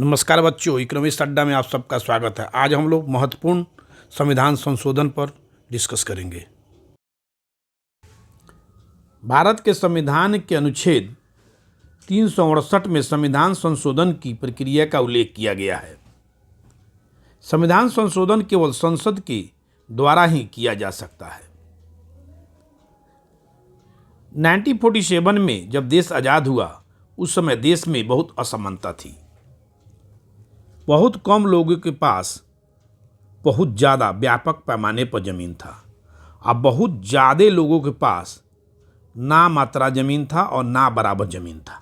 नमस्कार बच्चों, इकोनॉमिक्स अड्डा में आप सबका स्वागत है। आज हम लोग महत्वपूर्ण संविधान संशोधन पर डिस्कस करेंगे। भारत के संविधान के अनुच्छेद 368 में संविधान संशोधन की प्रक्रिया का उल्लेख किया गया है। संविधान संशोधन केवल संसद के द्वारा ही किया जा सकता है। 1947 में जब देश आज़ाद हुआ, उस समय देश में बहुत असमानता थी। बहुत कम लोगों के पास बहुत ज़्यादा व्यापक पैमाने पर ज़मीन था। अब बहुत ज़्यादा लोगों के पास ना मात्रा ज़मीन था और ना बराबर ज़मीन था।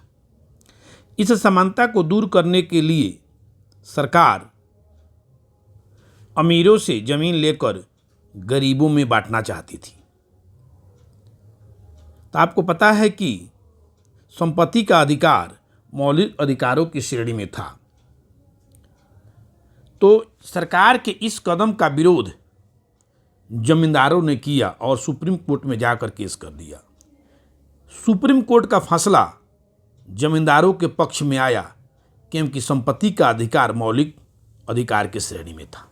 इस समानता को दूर करने के लिए सरकार अमीरों से ज़मीन लेकर गरीबों में बांटना चाहती थी। तो आपको पता है कि संपत्ति का अधिकार मौलिक अधिकारों की श्रेणी में था। तो सरकार के इस कदम का विरोध जमींदारों ने किया और सुप्रीम कोर्ट में जाकर केस कर दिया। सुप्रीम कोर्ट का फैसला जमींदारों के पक्ष में आया, क्योंकि संपत्ति का अधिकार मौलिक अधिकार की श्रेणी में था।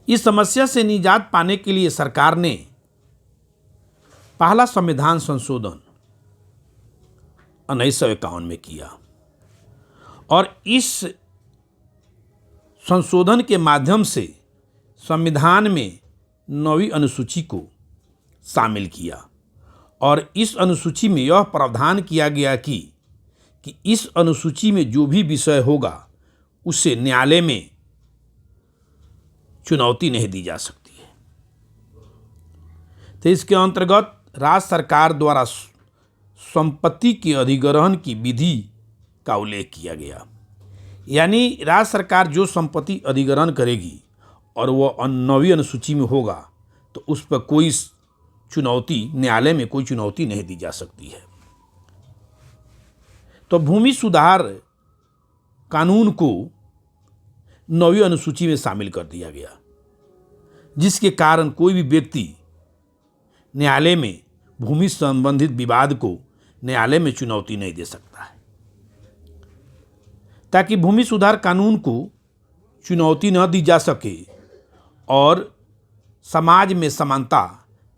इस समस्या से निजात पाने के लिए सरकार ने पहला संविधान संशोधन 1951 में किया और इस संशोधन के माध्यम से संविधान में 9वीं अनुसूची को शामिल किया और इस अनुसूची में यह प्रावधान किया गया कि इस अनुसूची में जो भी विषय होगा उसे न्यायालय में चुनौती नहीं दी जा सकती है। तो इसके अंतर्गत राज्य सरकार द्वारा संपत्ति के अधिग्रहण की विधि का उल्लेख किया गया। यानी राज्य सरकार जो संपत्ति अधिग्रहण करेगी और वह 9वीं अनुसूची में होगा, तो उस पर कोई चुनौती, न्यायालय में कोई चुनौती नहीं दी जा सकती है। तो भूमि सुधार कानून को 9वीं अनुसूची में शामिल कर दिया गया, जिसके कारण कोई भी व्यक्ति न्यायालय में भूमि संबंधित विवाद को न्यायालय में चुनौती नहीं दे सकता है। ताकि भूमि सुधार कानून को चुनौती न दी जा सके और समाज में समानता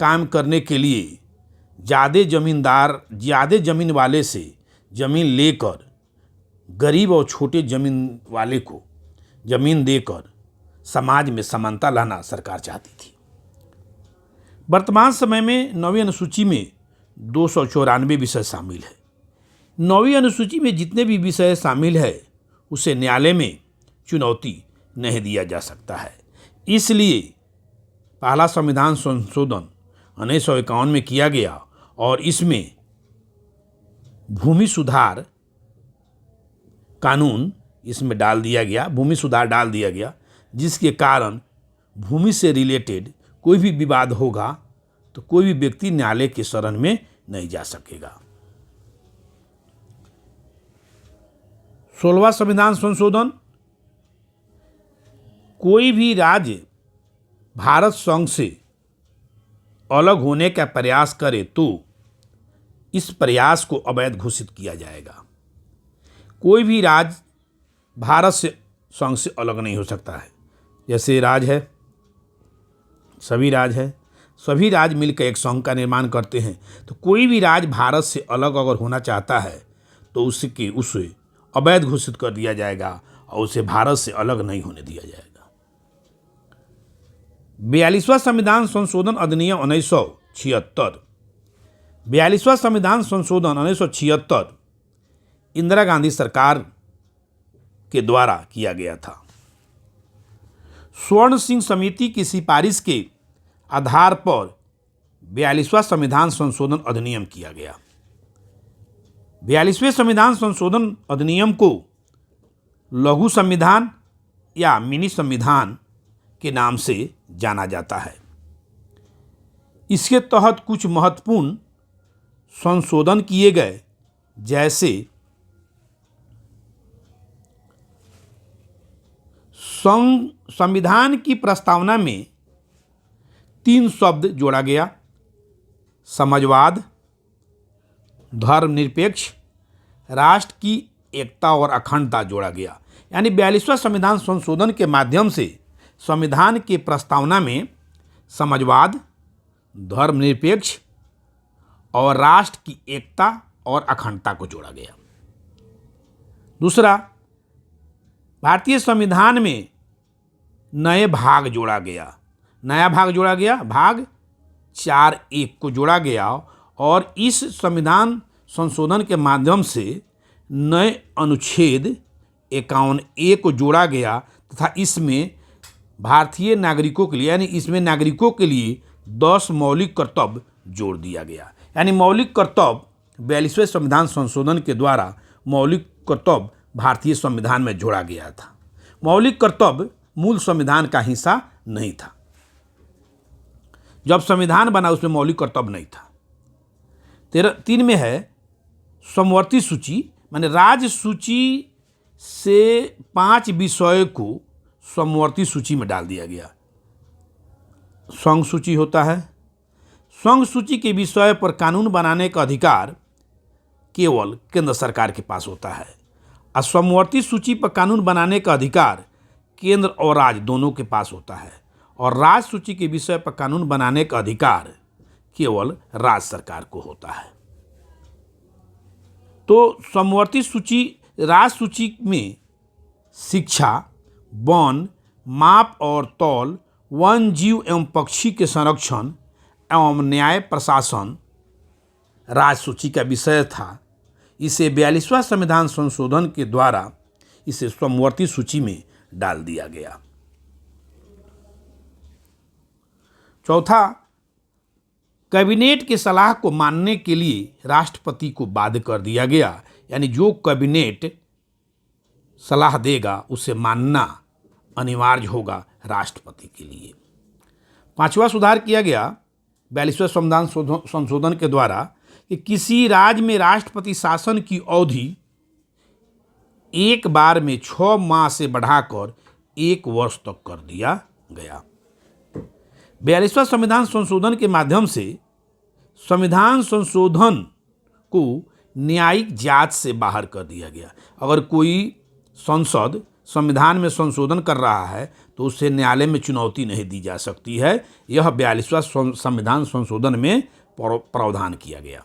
कायम करने के लिए ज़्यादा ज़मीन वाले से ज़मीन लेकर गरीब और छोटे ज़मीन वाले को ज़मीन देकर समाज में समानता लाना सरकार चाहती थी। वर्तमान समय में 9वीं अनुसूची में 294 विषय शामिल है। 9वीं अनुसूची में जितने भी विषय शामिल है उसे न्यायालय में चुनौती नहीं दिया जा सकता है। इसलिए पहला संविधान संशोधन 1951 में किया गया और इसमें भूमि सुधार कानून इसमें डाल दिया गया, भूमि सुधार डाल दिया गया, जिसके कारण भूमि से रिलेटेड कोई भी विवाद होगा तो कोई भी व्यक्ति न्यायालय के शरण में नहीं जा सकेगा। 16वां संविधान संशोधन, कोई भी राज्य भारत संघ से अलग होने का प्रयास करे तो इस प्रयास को अवैध घोषित किया जाएगा। कोई भी राज्य भारत से संघ से अलग नहीं हो सकता है। जैसे राज्य है, सभी राज्य मिलकर एक संघ का निर्माण करते हैं। तो कोई भी राज्य भारत से अलग अगर होना चाहता है तो उसे अवैध घोषित कर दिया जाएगा और उसे भारत से अलग नहीं होने दिया जाएगा। 42वां संविधान संशोधन अधिनियम 1976। 42वां संविधान संशोधन 1976 इंदिरा गांधी सरकार के द्वारा किया गया था। स्वर्ण सिंह समिति की सिफारिश के आधार पर 42वां संविधान संशोधन अधिनियम किया गया। 42वें संविधान संशोधन अधिनियम को लघु संविधान या मिनी संविधान के नाम से जाना जाता है। इसके तहत कुछ महत्वपूर्ण संशोधन किए गए, जैसे संविधान की प्रस्तावना में 3 शब्द जोड़ा गया: समाजवाद, धर्मनिरपेक्ष, राष्ट्र की एकता और अखंडता जोड़ा गया। यानी 42वां संविधान संशोधन के माध्यम से संविधान की प्रस्तावना में समाजवाद, धर्मनिरपेक्ष और राष्ट्र की एकता और अखंडता को जोड़ा गया। दूसरा, भारतीय संविधान में नए भाग जोड़ा गया। नया भाग जोड़ा गया, भाग 4(1) को जोड़ा गया और इस संविधान संशोधन के माध्यम से नए अनुच्छेद 51(a) को जोड़ा गया तथा इसमें भारतीय नागरिकों के लिए यानी इसमें नागरिकों के लिए 10 मौलिक कर्तव्य जोड़ दिया गया। यानी मौलिक कर्तव्य 42वें संविधान संशोधन के द्वारा मौलिक कर्तव्य भारतीय संविधान में जोड़ा गया था। मौलिक कर्तव्य मूल संविधान का हिस्सा नहीं था। जब संविधान बना उसमें मौलिक कर्तव्य नहीं था। 3 में है समवर्ती सूची, माने राज्य सूची से 5 विषय को समवर्ती सूची में डाल दिया गया। संघ सूची होता है। संघ सूची के विषय पर कानून बनाने का अधिकार केवल केंद्र सरकार के पास होता है और समवर्ती सूची पर कानून बनाने का अधिकार केंद्र और राज्य दोनों के पास होता है और राज्य सूची के विषय पर कानून बनाने का अधिकार केवल राज्य सरकार को होता है। तो समवर्ती सूची, राज्य सूची में शिक्षा, वन, माप और तौल, वन जीव एवं पक्षी के संरक्षण एवं न्याय प्रशासन राज्य सूची का विषय था। इसे 42वां संविधान संशोधन के द्वारा इसे समवर्ती सूची में डाल दिया गया। चौथा, कैबिनेट की सलाह को मानने के लिए राष्ट्रपति को बाध्य कर दिया गया। यानी जो कैबिनेट सलाह देगा उसे मानना अनिवार्य होगा राष्ट्रपति के लिए। 5वां सुधार किया गया 42वें संविधान संशोधन के द्वारा कि किसी राज्य में राष्ट्रपति शासन की अवधि एक बार में 6 माह से बढ़ाकर 1 वर्ष तक कर दिया गया। 42वां संविधान संशोधन के माध्यम से संविधान संशोधन को न्यायिक जांच से बाहर कर दिया गया। अगर कोई संसद संविधान में संशोधन कर रहा है तो उससे न्यायालय में चुनौती नहीं दी जा सकती है। यह 42वां संविधान संशोधन में प्रावधान किया गया।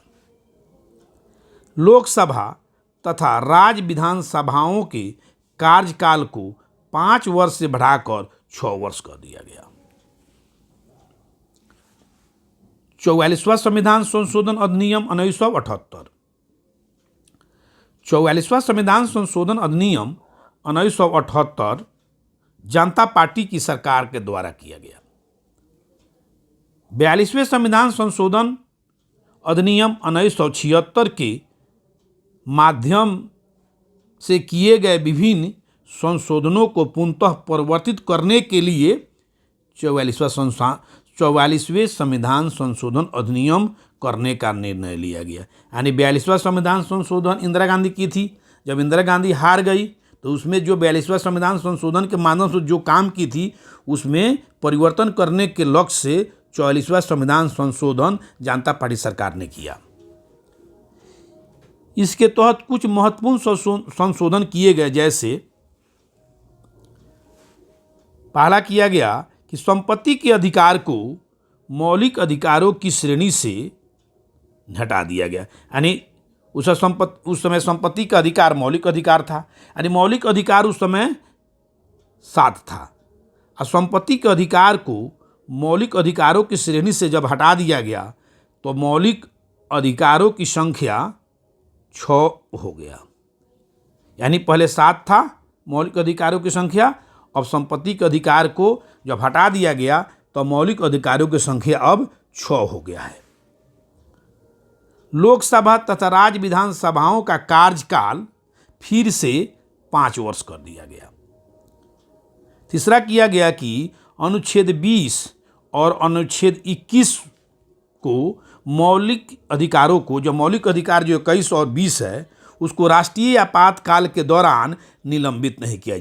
लोकसभा तथा राज्य विधानसभाओं के कार्यकाल को 5 वर्ष से बढ़ाकर 6 वर्ष कर दिया गया। 44वां संविधान संशोधन अधिनियम 1978। 44वां संविधान संशोधन अधिनियम 1978 जनता पार्टी की सरकार के द्वारा किया गया। 42वें संविधान संशोधन अधिनियम 1976 के माध्यम से किए गए विभिन्न संशोधनों को पुनः परिवर्तित करने के लिए 44वें संविधान संशोधन अधिनियम करने का निर्णय लिया गया। यानी 42वां संविधान संशोधन इंदिरा गांधी की थी। जब इंदिरा गांधी हार गई तो उसमें जो 42वां संविधान संशोधन के माध्यम से जो काम की थी उसमें परिवर्तन करने के लक्ष्य से 44वां संविधान संशोधन जनता पार्टी सरकार ने किया। इसके तहत कुछ महत्वपूर्ण संशोधन किए गए, जैसे पहला किया गया कि संपत्ति के अधिकार को मौलिक अधिकारों की श्रेणी से हटा दिया गया। यानी उस समय संपत्ति का अधिकार मौलिक अधिकार था। यानी मौलिक अधिकार उस समय 7 था और संपत्ति के अधिकार को मौलिक अधिकारों की श्रेणी से जब हटा दिया गया तो मौलिक अधिकारों की संख्या 6 हो गया। यानी पहले 7 था मौलिक अधिकारों की संख्या, अब संपत्ति के अधिकार को जब हटा दिया गया तो मौलिक अधिकारों की संख्या अब 6 हो गया है। लोकसभा तथा राज्य विधानसभाओं का कार्यकाल फिर से 5 वर्ष कर दिया गया। तीसरा किया गया कि अनुच्छेद 20 और अनुच्छेद 21 को मौलिक अधिकारों को, जो मौलिक अधिकार जो 21 और 20 है, उसको राष्ट्रीय आपातकाल के दौरान निलंबित नहीं किया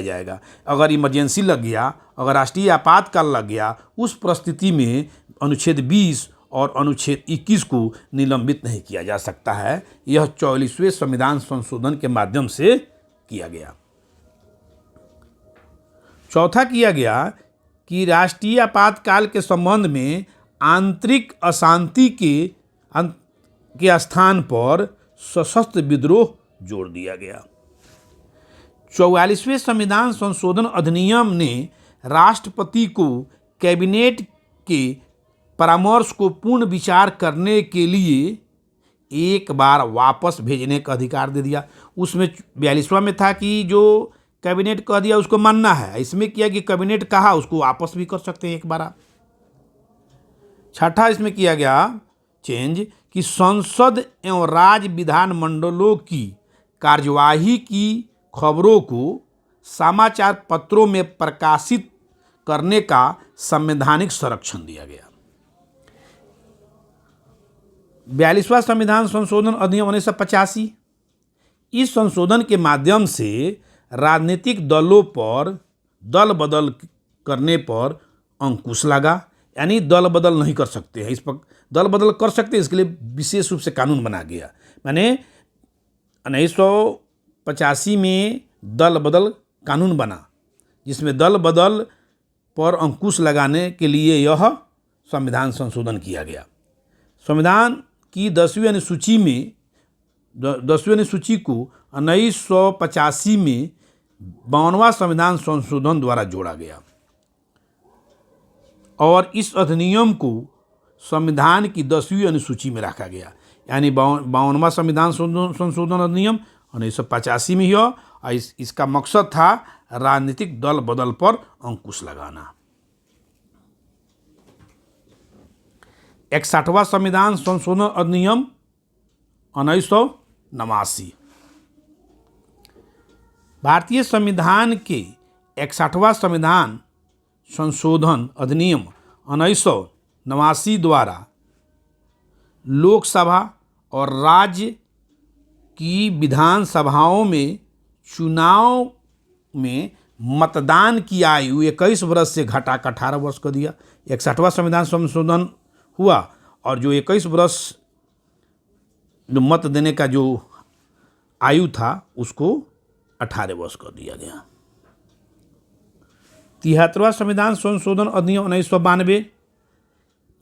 जाएगा। अगर इमरजेंसी लग गया, अगर राष्ट्रीय आपातकाल लग गया, उस परिस्थिति में अनुच्छेद 20 और अनुच्छेद 21 को निलंबित नहीं किया जा सकता है। यह 44वें संविधान संशोधन के माध्यम से किया गया। चौथा किया गया कि राष्ट्रीय आपातकाल के संबंध में आंतरिक अशांति के स्थान पर सशस्त्र विद्रोह जोड़ दिया गया। 44वें संविधान संशोधन अधिनियम ने राष्ट्रपति को कैबिनेट के परामर्श को पूर्ण विचार करने के लिए एक बार वापस भेजने का अधिकार दे दिया। उसमें 42वां में था कि जो कैबिनेट कह दिया उसको मानना है, इसमें किया कि कैबिनेट कहा उसको वापस भी कर सकते हैं एक बार आप। छठा इसमें किया गया चेंज कि संसद एवं राज्य विधानमंडलों की कार्यवाही की खबरों को समाचार पत्रों में प्रकाशित करने का संवैधानिक संरक्षण दिया गया। 42वां संविधान संशोधन अधिनियम 1985, इस संशोधन के माध्यम से राजनीतिक दलों पर दल बदल करने पर अंकुश लगा। यानी दल बदल नहीं कर सकते हैं, इस पर दल बदल कर सकते हैं, इसके लिए विशेष रूप से कानून बना गया। माने 1985 में दल बदल कानून बना, जिसमें दल बदल पर अंकुश लगाने के लिए यह संविधान संशोधन किया गया। संविधान की 10वीं अनुसूची में 10वीं अनुसूची को 1985 में 52वां संविधान संशोधन द्वारा जोड़ा गया और इस अधिनियम को संविधान की 10वीं अनुसूची में रखा गया। यानी 52वां संविधान संशोधन अधिनियम 1985 में ही और इसका मकसद था राजनीतिक दल बदल पर अंकुश लगाना। 61वां संविधान संशोधन अधिनियम 1989। भारतीय संविधान के 61वां संविधान संशोधन अधिनियम 1989 द्वारा लोकसभा और राज्य की विधानसभाओं में चुनाव में मतदान की आयु 21 वर्ष से घटाकर 18 वर्ष कर दिया। 61वां संविधान संशोधन हुआ और जो 21 वर्ष जो मत देने का जो आयु था उसको 18 वर्ष कर दिया गया। 73वां संविधान संशोधन अधिनियम 1992,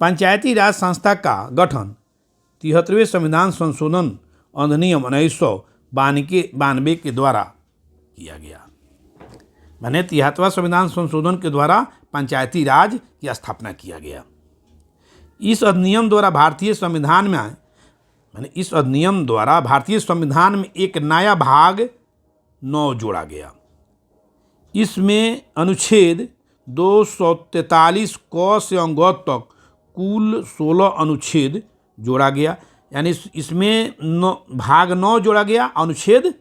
पंचायती राज संस्था का गठन 73वें संविधान संशोधन अधिनियम 1992 के द्वारा किया गया। माने 73वां संविधान संशोधन के द्वारा पंचायती राज की स्थापना किया गया। इस अधिनियम द्वारा भारतीय संविधान में एक नया भाग 9 जोड़ा गया। इसमें अनुच्छेद 243 क से ग तक कुल 16 अनुच्छेद जोड़ा गया। यानी इसमें भाग 9 जोड़ा गया, अनुच्छेद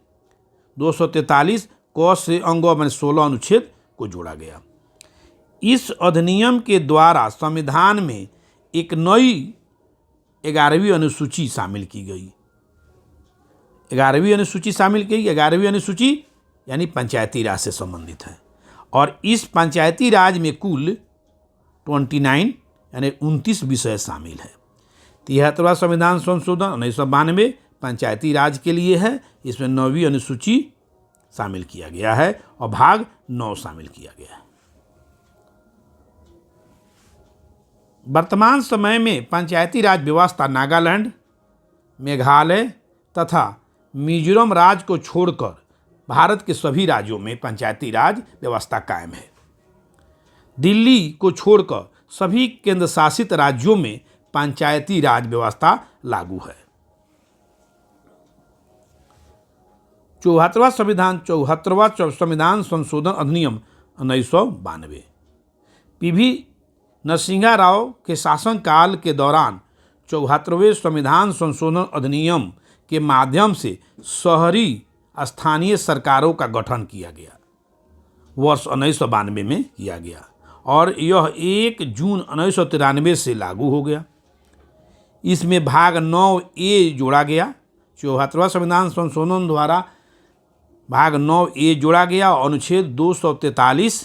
243 क से मैंने 16 अनुच्छेद को जोड़ा गया। इस अधिनियम के द्वारा संविधान में एक नई 11वीं अनुसूची शामिल की गई। 11वीं अनुसूची यानी पंचायती राज से संबंधित है और इस पंचायती राज में कुल 29 यानी 29 विषय शामिल है। 73वां संविधान संशोधन 1992 पंचायती राज के लिए है। इसमें 9वीं अनुसूची शामिल किया गया है और भाग 9 शामिल किया गया है। वर्तमान समय में पंचायती राज व्यवस्था नागालैंड, मेघालय तथा मिजोरम राज्य को छोड़कर भारत के सभी राज्यों में पंचायती राज व्यवस्था कायम है। दिल्ली को छोड़कर सभी केंद्र शासित राज्यों में पंचायती राज व्यवस्था लागू है। 74वां संविधान संशोधन अधिनियम 1992 पीवी नरसिंह राव के शासनकाल के दौरान 74वें संविधान संशोधन अधिनियम के माध्यम से शहरी स्थानीय सरकारों का गठन किया गया। वर्ष 1992 में किया गया और यह 1 जून 1993 से लागू हो गया। इसमें भाग 9A जोड़ा गया। 74वां संविधान संशोधन द्वारा भाग 9A जोड़ा गया और अनुच्छेद 243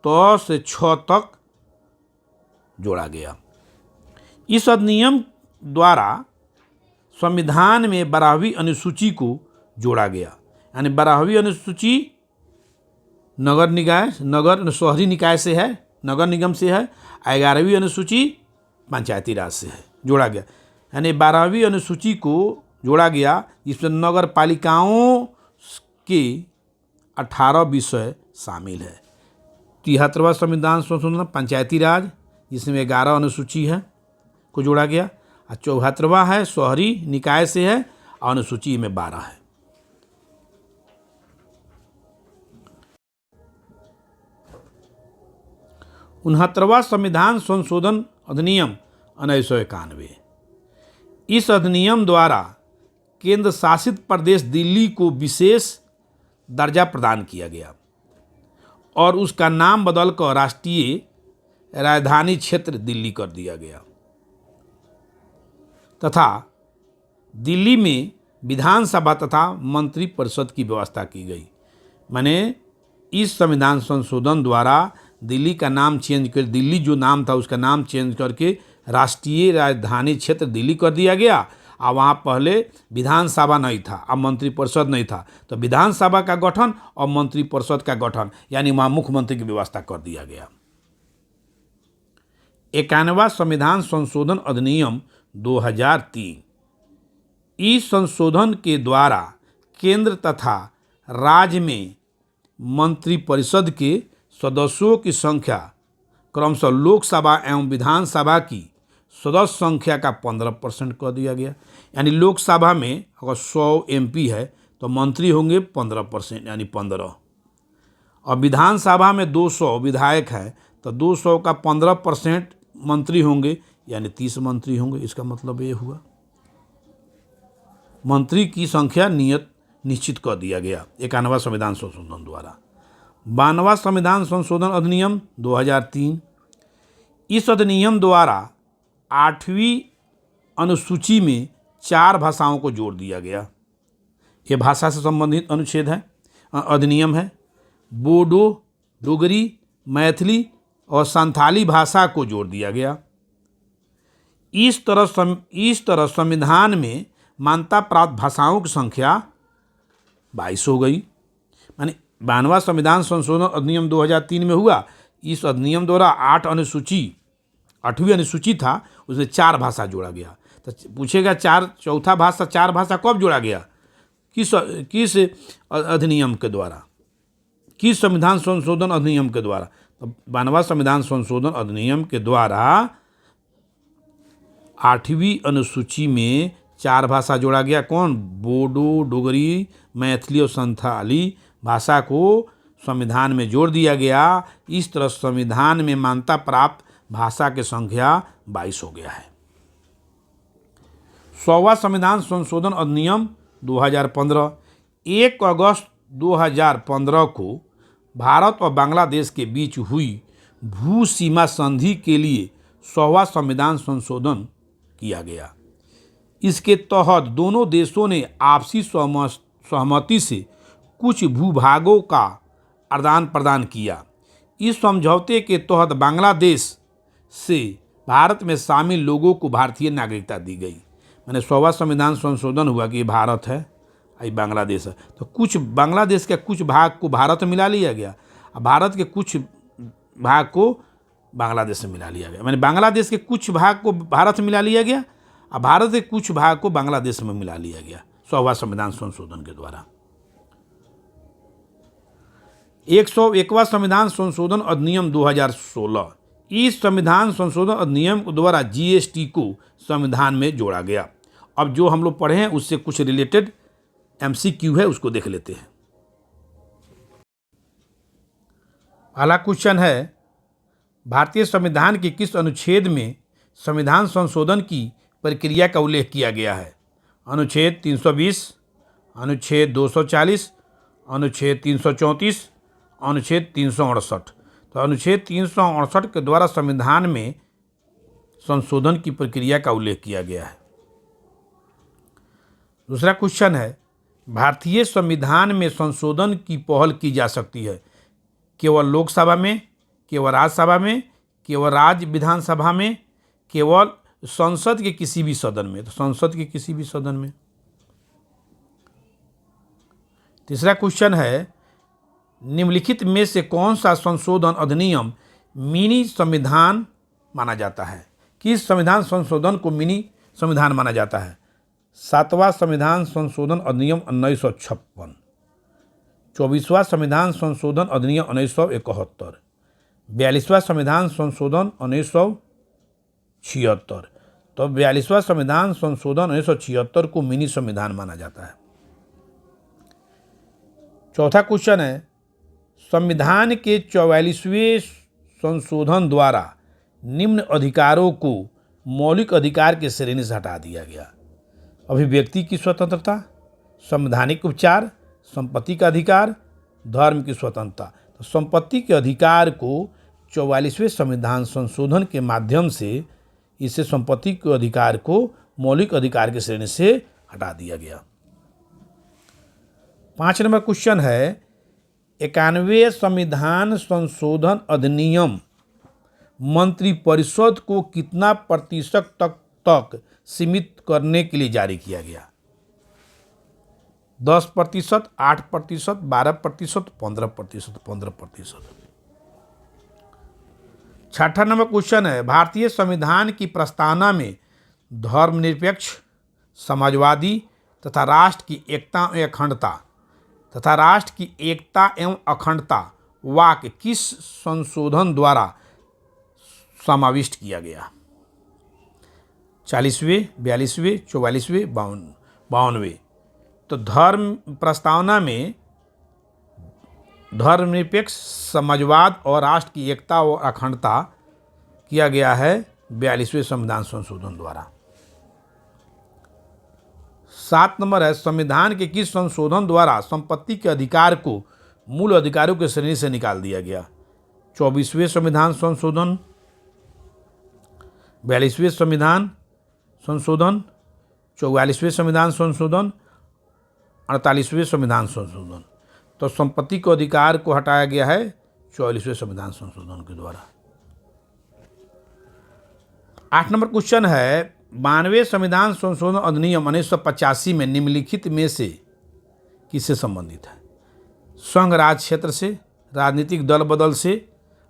तो से 6 तक जोड़ा गया। इस अधिनियम द्वारा संविधान में 12वीं अनुसूची को जोड़ा गया, यानी 12वीं अनुसूची नगर शहरी निकाय से है, नगर निगम से है। 11वीं अनुसूची पंचायती राज से है, जोड़ा गया। यानी 12वीं अनुसूची को जोड़ा गया, जिसमें नगर पालिकाओं के 18 विषय शामिल है। 73वां संविधान संशोधन पंचायती राज, जिसमें 11 अनुसूची है को जोड़ा गया। और 74वां है शहरी निकाय से है, और अनुसूची में 12 है। उनहत्तरवां संविधान संशोधन अधिनियम 1991। इस अधिनियम द्वारा केंद्र शासित प्रदेश दिल्ली को विशेष दर्जा प्रदान किया गया और उसका नाम बदलकर राष्ट्रीय राजधानी क्षेत्र दिल्ली कर दिया गया तथा दिल्ली में विधानसभा तथा मंत्री परिषद की व्यवस्था की गई। माने इस संविधान संशोधन द्वारा दिल्ली का नाम चेंज कर, दिल्ली जो नाम था उसका नाम चेंज करके राष्ट्रीय राजधानी क्षेत्र दिल्ली कर दिया गया। और वहाँ पहले विधानसभा नहीं था, अब मंत्री परिषद नहीं था, तो विधानसभा का गठन और मंत्री परिषद का गठन, यानी वहाँ मुख्यमंत्री की व्यवस्था कर दिया गया। 91वां संविधान संशोधन अधिनियम 2003। इस संशोधन के द्वारा केंद्र तथा राज्य में मंत्रिपरिषद के सदस्यों की संख्या क्रमशः लोकसभा एवं विधानसभा की सदस्य संख्या का 15% कर दिया गया। यानी लोकसभा में अगर 100 MP है तो मंत्री होंगे 15%, यानी 15। और विधानसभा में 200 विधायक है तो 200 का 15% मंत्री होंगे, यानी 30 मंत्री होंगे। इसका मतलब ये हुआ मंत्री की संख्या निश्चित कर दिया गया 91वां संविधान संशोधन द्वारा। 92वां संविधान संशोधन अधिनियम 2003। इस अधिनियम द्वारा 8वीं अनुसूची में 4 भाषाओं को जोड़ दिया गया। ये भाषा से संबंधित अनुच्छेद है, अधिनियम है। बोडो, डोगरी, मैथिली और संथाली भाषा को जोड़ दिया गया। इस तरह संविधान में मान्यता प्राप्त भाषाओं की संख्या 22 हो गई। माने 92वां संविधान संशोधन अधिनियम 2003 में हुआ। इस अधिनियम द्वारा 8वीं अनुसूची था, उसमें 4 भाषा जोड़ा गया। तो पूछेगा चौथा भाषा 4 भाषा कब जोड़ा गया, किस अधिनियम के द्वारा, किस संविधान संशोधन अधिनियम के द्वारा? तो 92वां संविधान संशोधन अधिनियम के द्वारा 8वीं अनुसूची में 4 भाषा जोड़ा गया। कौन? बोडो, डोगरी, मैथिली और संथाली भाषा को संविधान में जोड़ दिया गया। इस तरह संविधान में मान्यता प्राप्त भाषा की संख्या 22 हो गया है। 100वां संविधान संशोधन अधिनियम 2015। 1 अगस्त 2015 को भारत और बांग्लादेश के बीच हुई भू सीमा संधि के लिए 100वां संविधान संशोधन किया गया। इसके तहत दोनों देशों ने आपसी सहमति से कुछ भूभागों का आदान प्रदान किया। इस समझौते के तहत बांग्लादेश से भारत में शामिल लोगों को भारतीय नागरिकता दी गई। मैंने 100वां संविधान संशोधन हुआ कि भारत है, ये बांग्लादेश है, तो कुछ बांग्लादेश के कुछ भाग को भारत में मिला लिया गया और भारत के कुछ भाग को बांग्लादेश से मिला लिया गया। मैंने बांग्लादेश के कुछ भाग को भारत में मिला लिया गया और भारत के कुछ भाग को बांग्लादेश में मिला लिया गया 100वां संविधान संशोधन के द्वारा। 101वां संविधान संशोधन अधिनियम 2016। इस संविधान संशोधन अधिनियम द्वारा GST को संविधान में जोड़ा गया। अब जो हम लोग पढ़े हैं उससे कुछ रिलेटेड MCQ है, उसको देख लेते हैं। पहला क्वेश्चन है, भारतीय संविधान के किस अनुच्छेद में संविधान संशोधन की प्रक्रिया का उल्लेख किया गया है? अनुच्छेद 320, अनुच्छेद 240, अनुच्छेद 334, अनुच्छेद 368। तो अनुच्छेद 368 के द्वारा संविधान में संशोधन की प्रक्रिया का उल्लेख किया गया है। दूसरा क्वेश्चन है, भारतीय संविधान में संशोधन की पहल की जा सकती है केवल लोकसभा में, केवल राज्यसभा में, केवल राज्य विधानसभा में, केवल संसद के किसी भी सदन में, तो संसद के किसी भी सदन में। तीसरा क्वेश्चन है, निम्नलिखित में से कौन सा संशोधन अधिनियम मिनी संविधान माना जाता है? किस संविधान संशोधन को मिनी संविधान माना जाता है? 7वां संविधान संशोधन अधिनियम 1956, 24वां संविधान संशोधन अधिनियम 1971, 42वां संविधान संशोधन 1976। तो 42वां संविधान संशोधन 1976 को मिनी संविधान माना जाता है। चौथा क्वेश्चन है, संविधान के 44वें संशोधन द्वारा निम्न अधिकारों को मौलिक अधिकार के श्रेणी से हटा दिया गया। अभिव्यक्ति की स्वतंत्रता, संवैधानिक उपचार, संपत्ति का अधिकार, धर्म की स्वतंत्रता। तो संपत्ति के अधिकार को 44वें संविधान संशोधन के माध्यम से इसे संपत्ति के अधिकार को मौलिक अधिकार की श्रेणी से हटा दिया गया। 5 नंबर क्वेश्चन है, 91वें संविधान संशोधन अधिनियम मंत्रिपरिषद को कितना प्रतिशत तक सीमित करने के लिए जारी किया गया? 10%, 8%, 12%, 15%, 15%। 6ठा नंबर क्वेश्चन है, भारतीय संविधान की प्रस्तावना में धर्मनिरपेक्ष, समाजवादी तथा राष्ट्र की एकता एवं अखंडता वाक्य किस संशोधन द्वारा समाविष्ट किया गया? 40वें, 42वें, 44वें, 52वें। तो धर्म प्रस्तावना में धर्मनिरपेक्ष, समाजवाद और राष्ट्र की एकता और अखंडता किया गया है 42वें संविधान संशोधन द्वारा। 7 नंबर है, संविधान के किस संशोधन द्वारा संपत्ति के अधिकार को मूल अधिकारों की श्रेणी से निकाल दिया गया? 24वें संविधान संशोधन, 42वें संविधान संशोधन, 44वें संविधान संशोधन, 48वें संविधान संशोधन। तो संपत्ति के अधिकार को हटाया गया है 44वें संविधान संशोधन के द्वारा। 8 नंबर क्वेश्चन है, 92वें संविधान संशोधन अधिनियम 1985 में निम्नलिखित में से किससे संबंधित है? संघ राज क्षेत्र से, राजनीतिक दल बदल से,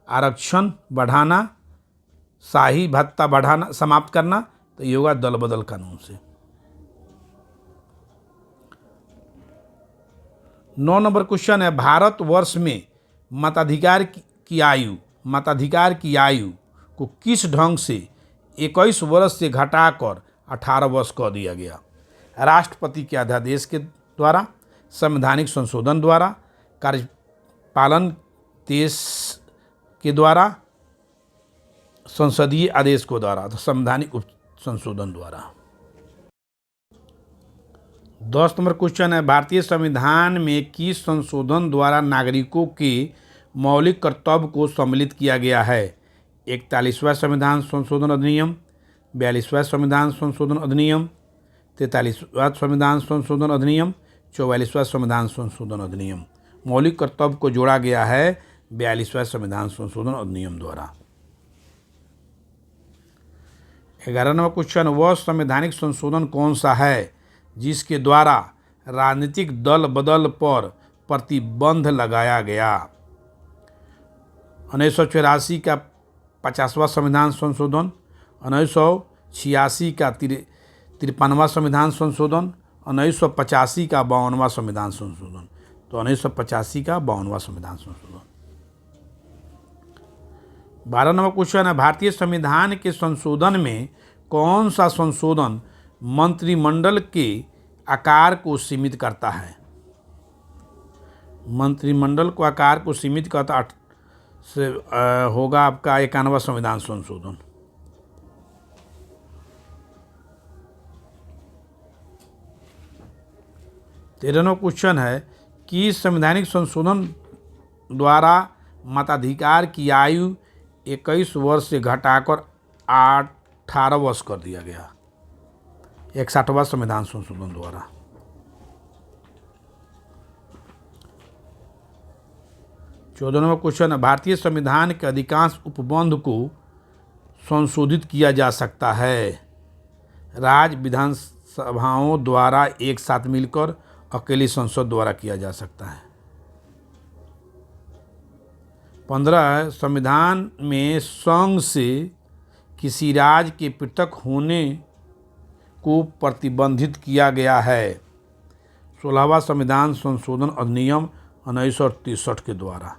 आरक्षण बढ़ाना, शाही भत्ता बढ़ाना समाप्त करना। तो ये होगा दल बदल कानून से। 9 नंबर क्वेश्चन है, भारतवर्ष में मताधिकार की आयु को किस ढंग से 21 वर्ष से घटाकर 18 वर्ष कर दिया गया? राष्ट्रपति के अध्यादेश के द्वारा, संवैधानिक संशोधन द्वारा, कार्यपालन देश के द्वारा, संसदीय आदेश को द्वारा। तो संवैधानिक संशोधन द्वारा। 10 नंबर क्वेश्चन है, भारतीय संविधान में किस संशोधन द्वारा नागरिकों के मौलिक कर्तव्य को सम्मिलित किया गया है? 41वां संविधान संशोधन अधिनियम, 42वां संविधान संशोधन अधिनियम, 43वां संविधान संशोधन अधिनियम, 44वां संविधान संशोधन अधिनियम। मौलिक कर्तव्य को जोड़ा गया है 42वां संविधान संशोधन अधिनियम द्वारा। 11 नंबर क्वेश्चन, वह संवैधानिक संशोधन कौन सा है जिसके द्वारा राजनीतिक दल बदल पर प्रतिबंध लगाया गया? 1984 का 50वां संविधान संशोधन, 1986 का 53वां संविधान संशोधन, 1985 का 52वां संविधान संशोधन। तो 1985 का 52वां संविधान संशोधन। 12 नंबर क्वेश्चन है, भारतीय संविधान के संशोधन में कौन सा संशोधन मंत्रिमंडल के आकार को सीमित करता है? मंत्रिमंडल को आकार को सीमित करता से होगा आपका 91वां संविधान संशोधन। तेरहवां क्वेश्चन है कि संवैधानिक संशोधन द्वारा मताधिकार की आयु 21 वर्ष से घटाकर 18 वर्ष कर दिया गया। 61वां संविधान संशोधन द्वारा। 14वां क्वेश्चन है, भारतीय संविधान के अधिकांश उपबंध को संशोधित किया जा सकता है। राज्य विधानसभाओं द्वारा एक साथ मिलकर अकेली संसद द्वारा किया जा सकता है। 15 संविधान में संघ से किसी राज्य के पृथक होने को प्रतिबंधित किया गया है। 16वां संविधान संशोधन अधिनियम 1963 के द्वारा।